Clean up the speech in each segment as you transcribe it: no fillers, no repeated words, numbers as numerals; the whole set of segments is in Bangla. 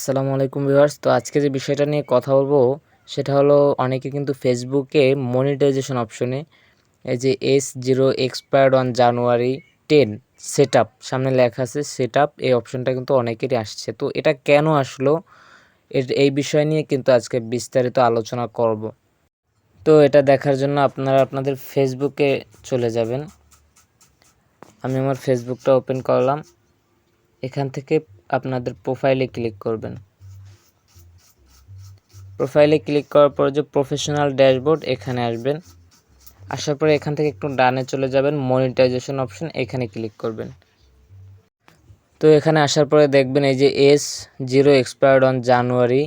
আসসালামু আলাইকুম ভিউয়ার্স। তো আজকে যে বিষয়টা নিয়ে কথা বলবো সেটা হলো অনেকে কিন্তু ফেসবুকে মনিটাইজেশন অপশনে এই যে S0 expired on January 10 setup সামনে লেখা আছে সেটআপ, এই অপশনটা কিন্তু অনেকেরই আসছে। তো এটা কেন আসলো এই বিষয় নিয়ে কিন্তু আজকে বিস্তারিত আলোচনা করব। তো এটা দেখার জন্য আপনারা আপনাদের ফেসবুকে চলে যাবেন। আমি আমার ফেসবুকটা ওপেন করলাম। এখান থেকে আপনাদের প্রোফাইলে ক্লিক করবেন। প্রোফাইলে ক্লিক করার পর যে প্রফেশনাল ড্যাশবোর্ড এখানে আসবেন। আসার পরে এখান থেকে একটু ডানে চলে যাবেন, মনিটাইজেশন অপশন এখানে ক্লিক করবেন। তো এখানে আসার পরে দেখবেন এই যে S0 এক্সপায়ার্ড অন জানুয়ারি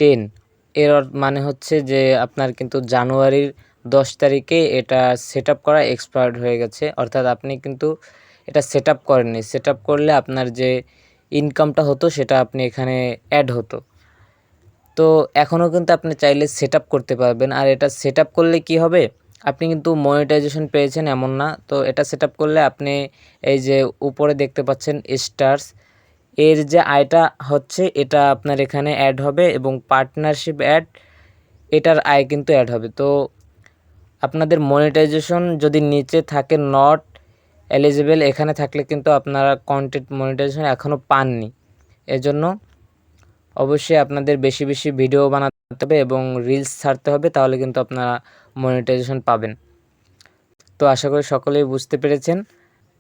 10 এর মানে হচ্ছে যে আপনার কিন্তু জানুয়ারির 10 তারিখে এটা সেট আপ করা এক্সপায়ার্ড হয়ে গেছে, অর্থাৎ আপনি কিন্তু এটা সেট আপ করেননি। সেট আপ করলে আপনার যে ইনকামটা হতো সেটা আপনি এখানে অ্যাড হতো। তো এখনও কিন্তু আপনি চাইলে সেটআপ করতে পারবেন। আর এটা সেটআপ করলে কি হবে, আপনি কিন্তু মনিটাইজেশন পেয়েছেন এমন না। তো এটা সেটআপ করলে আপনি এই যে উপরে দেখতে পাচ্ছেন স্টারস, এর যে আয়টা হচ্ছে এটা আপনার এখানে অ্যাড হবে এবং পার্টনারশিপ অ্যাড, এটার আয় কিন্তু অ্যাড হবে। তো আপনাদের মনিটাইজেশন যদি নিচে থাকে নট এলিজিবল, এখানে থাকলে কিন্তু আপনারা কন্টেন্ট মনিটাইজেশন এখনও পাননি। এজন্য অবশ্যই আপনাদের বেশি বেশি ভিডিও বানাতে হবে এবং রিলস ছাড়তে হবে, তাহলে কিন্তু আপনারা মনিটাইজেশন পাবেন। তো আশা করি সকলেই বুঝতে পেরেছেন।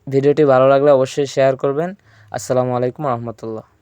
ভিডিওটি ভালো লাগলে অবশ্যই শেয়ার করবেন। আসসালামু আলাইকুম রহমতুল্লাহ।